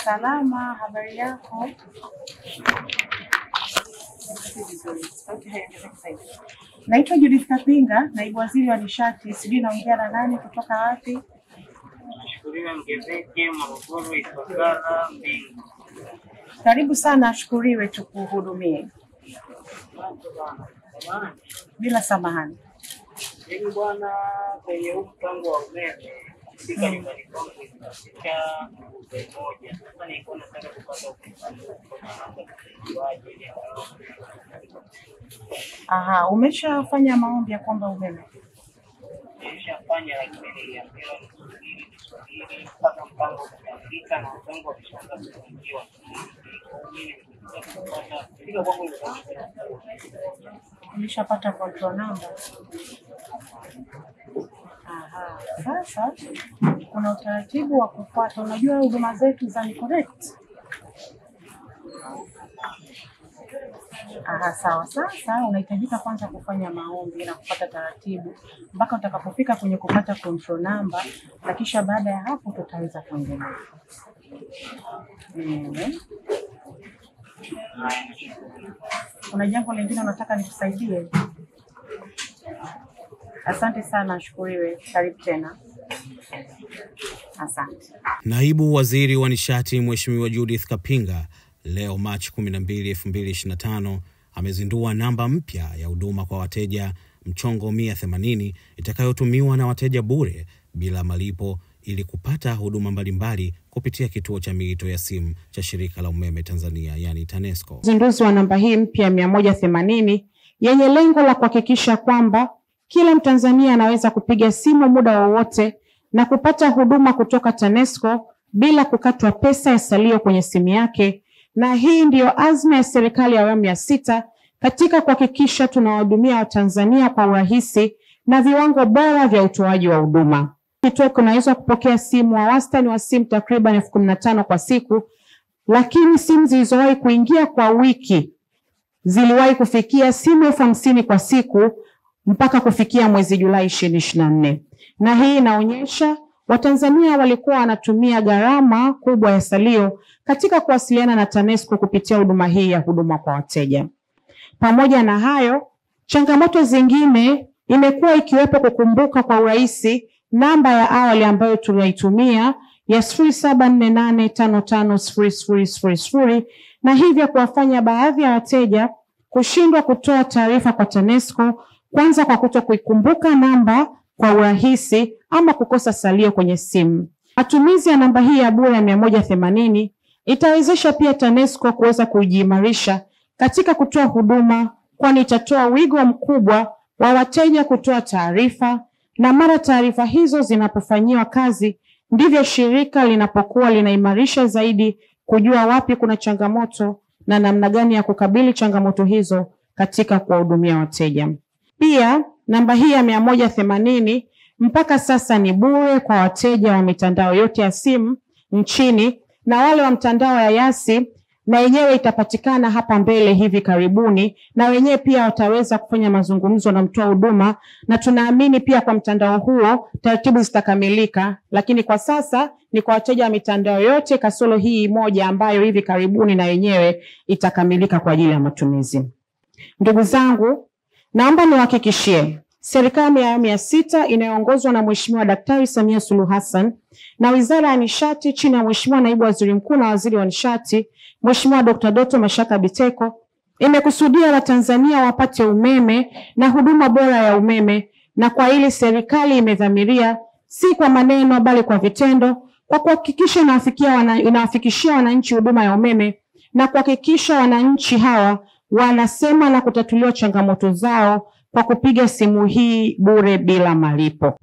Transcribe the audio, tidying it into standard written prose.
Salama, habari yako? Naitwa Judith Kapinga, naibu waziri wa nishati. Sijui naongea na nani, kutoka wapi? Ashukuriwe Mgezeke, Morogoro, Ifakara, Mbingu. Karibu sana Ashukuriwe, tukuhudumie. Bila samahani. Mimi bwana, kwenye mpango wa umeme sika nyumbani kwangu inafika moja. Sasa nilikuwa nataka kupata Aha, umeshafanya maombi ya kwamba umeme? Nimeshafanya, lakini niliambiwa nisubiri mpaka mpango ukamilika na mpango ukishaanza kufungiwa. Umeshapata control number? Aha, sasa kuna utaratibu wa kufuata. Unajua huduma zetu za NiConnect? Aha, sawa. Sasa unahitajika kwanza kufanya maombi na kupata taratibu mpaka utakapofika kwenye kupata control number, na kisha baada ya hapo tutaweza kuendelea. Kuna jambo lingine unataka nikusaidie? Asante sana Ashukuriwe, karibu tena. Asante. Naibu Waziri wa Nishati Mheshimiwa Judith Kapinga leo Machi 12, 2025 amezindua namba mpya ya huduma kwa wateja mchongo 180 itakayotumiwa na wateja bure bila malipo ili kupata huduma mbalimbali kupitia kituo cha miito ya simu cha Shirika la Umeme Tanzania, yani TANESCO. Uzinduzi wa namba hii mpya 180 yenye lengo la kuhakikisha kwamba kila Mtanzania anaweza kupiga simu muda wowote na kupata huduma kutoka TANESCO bila kukatwa pesa ya salio kwenye simu yake, na hii ndiyo azma ya serikali ya awamu ya 6 katika kuhakikisha tunawahudumia Watanzania kwa urahisi na viwango bora vya utoaji wa huduma. Kituo kinaweza kupokea simu wa wastani wa simu takriban 15,000 kwa siku, lakini simu zilizowahi kuingia kwa wiki ziliwahi kufikia simu 50,000 kwa siku mpaka kufikia mwezi Julai 2024. Na hii inaonyesha Watanzania walikuwa wanatumia gharama kubwa ya salio katika kuwasiliana na TANESCO kupitia huduma hii ya huduma kwa wateja. Pamoja na hayo, changamoto zingine imekuwa ikiwepo kukumbuka kwa urahisi namba ya awali ambayo tunaitumia ya 0748550000, na hivyo kuwafanya baadhi ya wateja kushindwa kutoa taarifa kwa TANESCO, kwanza kwa kutokuikumbuka namba kwa urahisi ama kukosa salio kwenye simu. Matumizi ya namba hii ya bure ya 180 itawezesha pia TANESCO kuweza kujiimarisha katika kutoa huduma, kwani itatoa wigo mkubwa wa wateja kutoa taarifa, na mara taarifa hizo zinapofanyiwa kazi ndivyo shirika linapokuwa linaimarisha zaidi kujua wapi kuna changamoto na namna gani ya kukabili changamoto hizo katika kuwahudumia wateja. Pia namba hii ya 180 mpaka sasa ni bure kwa wateja wa mitandao yote ya simu nchini, na wale wa mtandao ya Yasi na yenyewe itapatikana hapa mbele hivi karibuni, na wenyewe pia wataweza kufanya mazungumzo na mtoa huduma, na tunaamini pia kwa mtandao huo taratibu zitakamilika, lakini kwa sasa ni kwa wateja wa mitandao yote kasoro hii moja ambayo hivi karibuni na yenyewe itakamilika kwa ajili ya matumizi. Ndugu zangu, naomba niwahakikishie serikali ya awamu ya 6 inayoongozwa na Mheshimiwa Daktari Samia Suluhu Hassan na Wizara ya Nishati chini ya Mheshimiwa Naibu Waziri Mkuu na Waziri wa Nishati Mheshimiwa Dr. Doto Mashaka Biteko imekusudia Watanzania wapate umeme na huduma bora ya umeme, na kwa hili serikali imedhamiria si kwa maneno bali kwa vitendo, kwa kuhakikisha inawafikishia wananchi huduma ya umeme na kuhakikisha wananchi hawa wanasema na kutatuliwa changamoto zao kwa kupiga simu hii bure bila malipo.